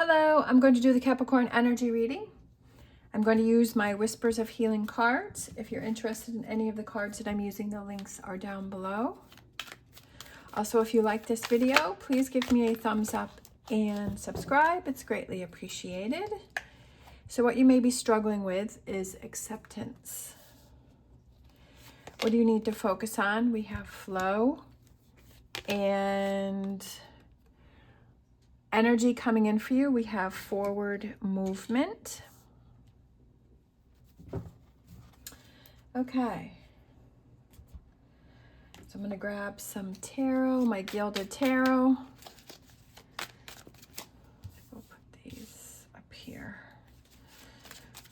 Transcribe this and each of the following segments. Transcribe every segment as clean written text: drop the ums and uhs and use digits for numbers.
Hello, I'm going to do the Capricorn energy reading. I'm going to use my Whispers of Healing cards. If you're interested in any of the cards that I'm using, the links are down below. Also, if you like this video, please give me a thumbs up and subscribe. It's greatly appreciated. So what you may be struggling with is acceptance. What do you need to focus on? We have flow and energy coming in for you. We have forward movement. Okay. So I'm going to grab some tarot, my gilded tarot. We'll put these up here.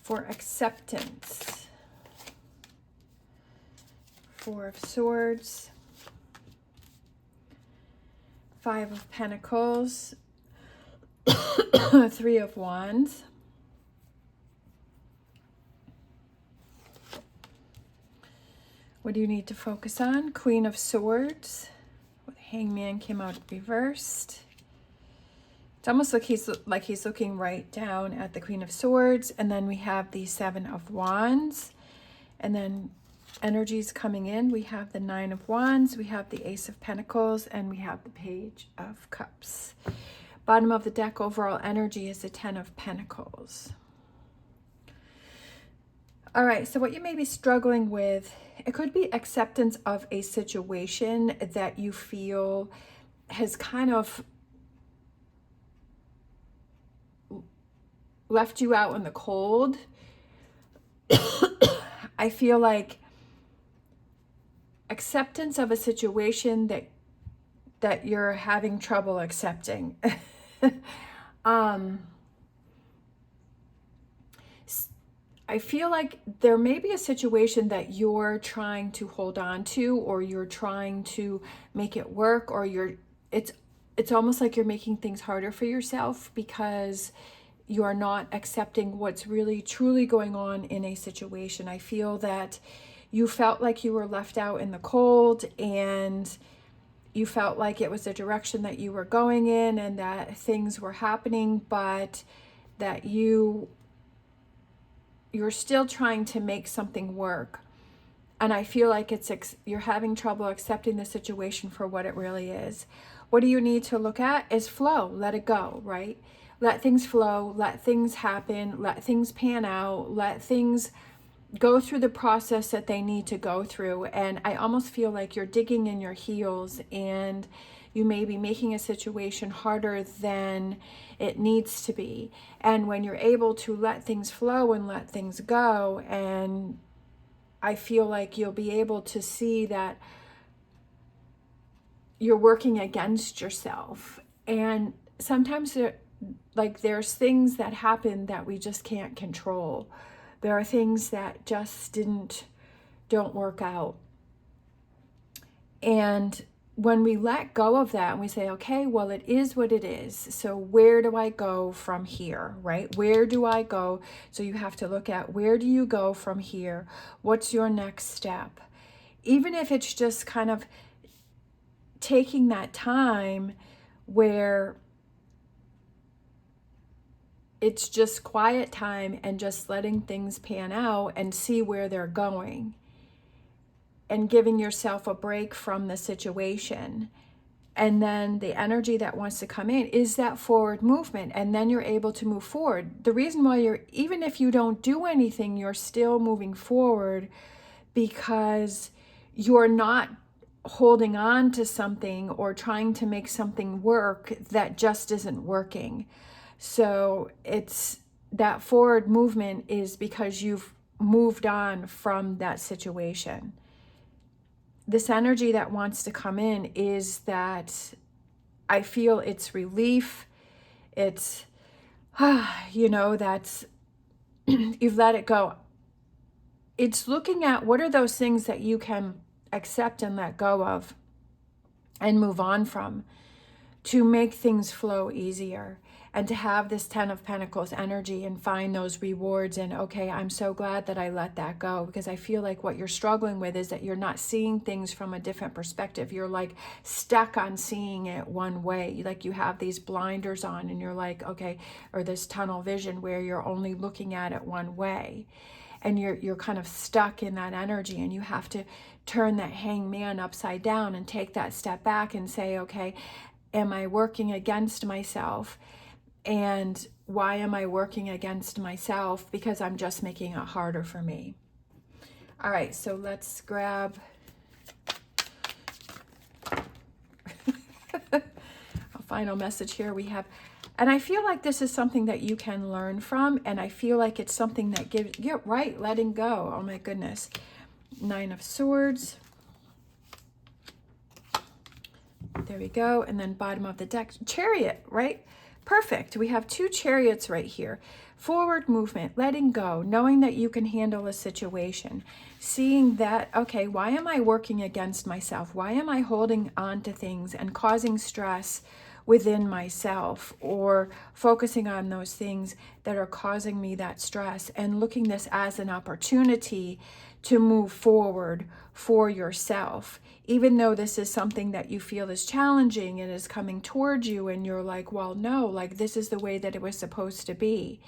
For acceptance. Four of Swords. Five of Pentacles. Three of Wands. What do you need to focus on? Queen of Swords. Hangman came out reversed. It's almost like he's looking right down at the Queen of Swords. And then we have the Seven of Wands. And then energies coming in. We have the Nine of Wands. We have the Ace of Pentacles. And we have the Page of Cups. Bottom of the deck, overall energy is the Ten of Pentacles. All right, so what you may be struggling with, it could be acceptance of a situation that you feel has kind of left you out in the cold. I feel like acceptance of a situation that you're having trouble accepting. I feel like there may be a situation that you're trying to hold on to, or you're trying to make it work, or it's almost like you're making things harder for yourself because you are not accepting what's really truly going on in a situation. I feel that you felt like you were left out in the cold, and you felt like it was the direction that you were going in and that things were happening, but that you're still trying to make something work. And I feel like you're having trouble accepting the situation for what it really is. What do you need to look at is flow. Let it go, right? Let things flow, let things happen, let things pan out, let things go through the process that they need to go through. And I almost feel like you're digging in your heels, and you may be making a situation harder than it needs to be. And when you're able to let things flow and let things go, and I feel like you'll be able to see that you're working against yourself. And sometimes there's things that happen that we just can't control. There are things that just don't work out. And when we let go of that and we say, okay, well, it is what it is. So where do I go from here, right? Where do I go? So you have to look at, where do you go from here? What's your next step? Even if it's just kind of taking that time where it's just quiet time and just letting things pan out and see where they're going, and giving yourself a break from the situation. And then the energy that wants to come in is that forward movement, and then you're able to move forward. The reason why even if you don't do anything, you're still moving forward, because you're not holding on to something or trying to make something work that just isn't working. So it's that forward movement is because you've moved on from that situation. This energy that wants to come in is that I feel it's relief. It's, that's, you've let it go. It's looking at what are those things that you can accept and let go of and move on from, to make things flow easier. and to have this 10 of Pentacles energy and find those rewards. And okay, I'm so glad that I let that go, because I feel like what you're struggling with is that you're not seeing things from a different perspective. You're like stuck on seeing it one way. Like you have these blinders on and you're like, okay, or this tunnel vision where you're only looking at it one way. And you're kind of stuck in that energy, and you have to turn that hangman upside down and take that step back and say, okay, am I working against myself? And why am I working against myself? Because I'm just making it harder for me. All right, so let's grab a final message here. We have, and I feel like this is something that you can learn from, and I feel like it's something that gives, yeah, right, letting go. Oh my goodness. 9 of Swords. There we go. And then bottom of the deck, Chariot, right? Perfect. We have 2 chariots right here. Forward movement, letting go, knowing that you can handle a situation, seeing that, okay, why am I working against myself? Why am I holding on to things and causing stress within myself, or focusing on those things that are causing me that stress, and looking this as an opportunity to move forward for yourself. Even though this is something that you feel is challenging and is coming towards you, and you're like, well, no, like this is the way that it was supposed to be.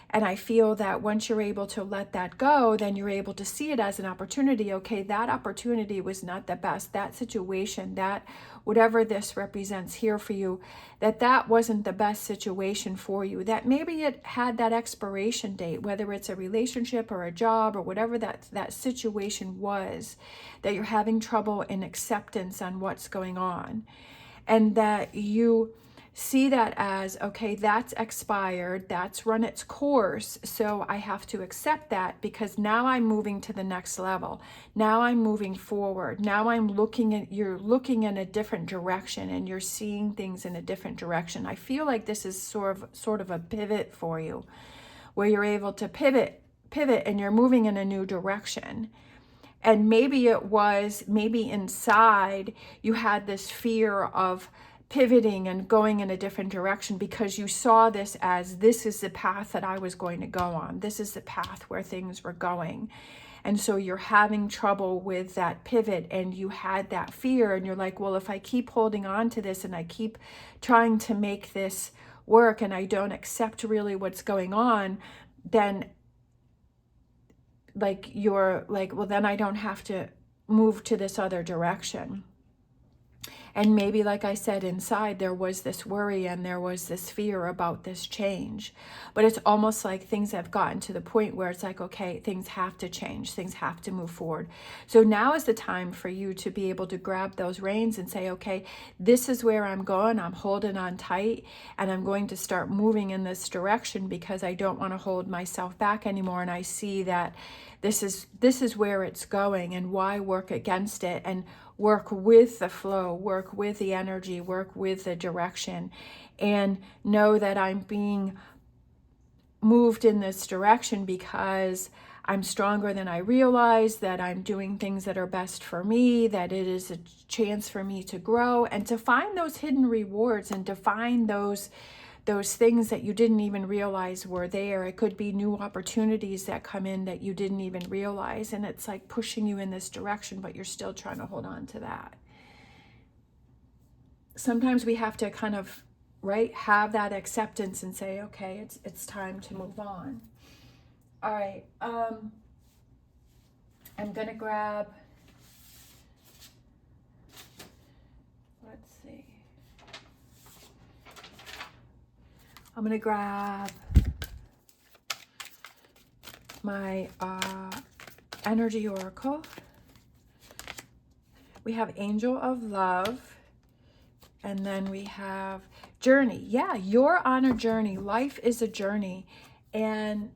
And I feel that once you're able to let that go, then you're able to see it as an opportunity. Okay, that opportunity was not the best. That situation, that whatever this represents here for you, that wasn't the best situation for you. That maybe it had that expiration date, whether it's a relationship or a job or whatever that situation was, that you're having trouble in acceptance on what's going on. And that you see that as, okay, that's expired, that's run its course, so I have to accept that, because now I'm moving to the next level. Now I'm moving forward. Now I'm you're looking in a different direction, and you're seeing things in a different direction. I feel like this is sort of a pivot for you, where you're able to pivot, and you're moving in a new direction. And maybe inside you had this fear of pivoting and going in a different direction, because you saw this as, this is the path that I was going to go on. This is the path where things were going. And so you're having trouble with that pivot, and you had that fear, and you're like, well, if I keep holding on to this and I keep trying to make this work and I don't accept really what's going on, then like you're like, well, then I don't have to move to this other direction. And maybe, like I said, inside there was this worry and there was this fear about this change. But it's almost like things have gotten to the point where it's like, okay, things have to change. Things have to move forward. So now is the time for you to be able to grab those reins and say, okay, this is where I'm going. I'm holding on tight, and I'm going to start moving in this direction, because I don't want to hold myself back anymore. And I see that this is where it's going, and why work against it, and work with the flow, work with the energy, work with the direction, and know that I'm being moved in this direction because I'm stronger than I realize, that I'm doing things that are best for me, that it is a chance for me to grow and to find those hidden rewards, and to find those things that you didn't even realize were there. It could be new opportunities that come in that you didn't even realize, and it's like pushing you in this direction, but you're still trying to hold on to that. Sometimes we have to kind of, right, have that acceptance and say, okay, it's time to move on. All right, I'm gonna grab, let's see. I'm going to grab my energy oracle. We have Angel of Love, and then we have Journey. Yeah, you're on a journey. Life is a journey, and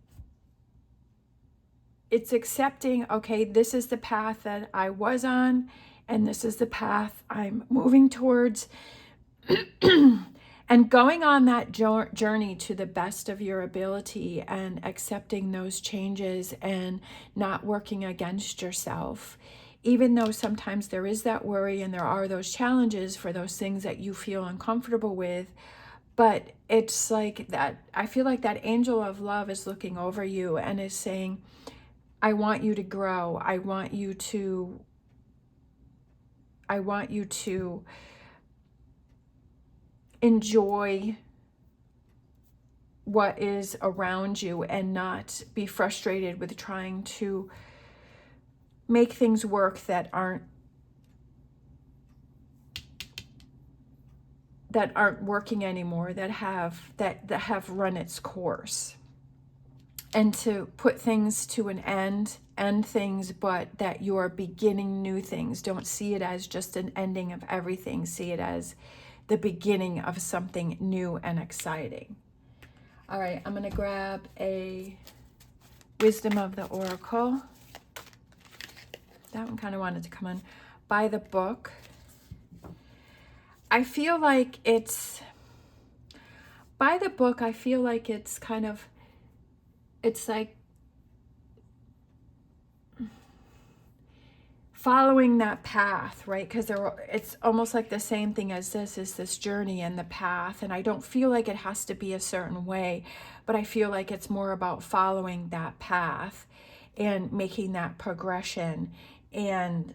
it's accepting, okay, this is the path that I was on, and this is the path I'm moving towards. And going on that journey to the best of your ability, and accepting those changes, and not working against yourself. Even though sometimes there is that worry and there are those challenges for those things that you feel uncomfortable with, But it's like that, I feel like that angel of love is looking over you and is saying, I want you to grow. I want you to enjoy what is around you and not be frustrated with trying to make things work that aren't working anymore, that have run its course. And to put things to an end things, but that you're beginning new things. Don't see it as just an ending of everything. See it as the beginning of something new and exciting. All right, I'm going to grab a Wisdom of the Oracle. That one kind of wanted to come on. By the book. I feel like it's, by the book, I feel like it's kind of, it's like following that path, right? Because it's almost like the same thing as this, is this journey and the path. And I don't feel like it has to be a certain way, but I feel like it's more about following that path and making that progression and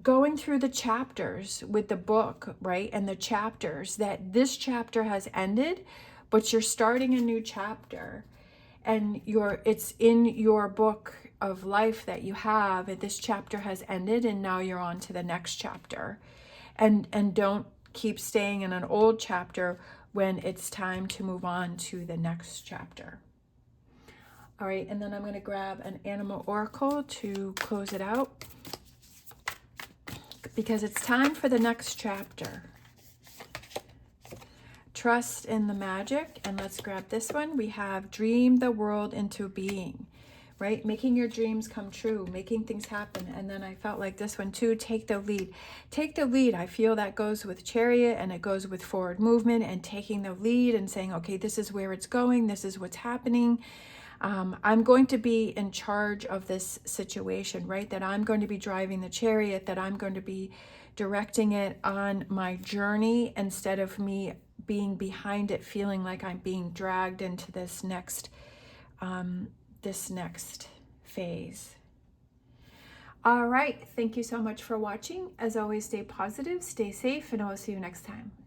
going through the chapters with the book, right? And the chapters, that this chapter has ended, but you're starting a new chapter. And it's in your book of life that you have, and this chapter has ended, and now you're on to the next chapter. And don't keep staying in an old chapter when it's time to move on to the next chapter. All right, and then I'm going to grab an animal oracle to close it out, because it's time for the next chapter. Trust in the magic. And let's grab this one. We have dream the world into being, right? Making your dreams come true, making things happen. And then I felt like this one too, take the lead. Take the lead. I feel that goes with Chariot, and it goes with forward movement and taking the lead and saying, okay, this is where it's going. This is what's happening. I'm going to be in charge of this situation, right? That I'm going to be driving the chariot, that I'm going to be directing it on my journey instead of me being behind it, feeling like I'm being dragged into this next phase. All right. Thank you so much for watching. As always, stay positive, stay safe, and I will see you next time.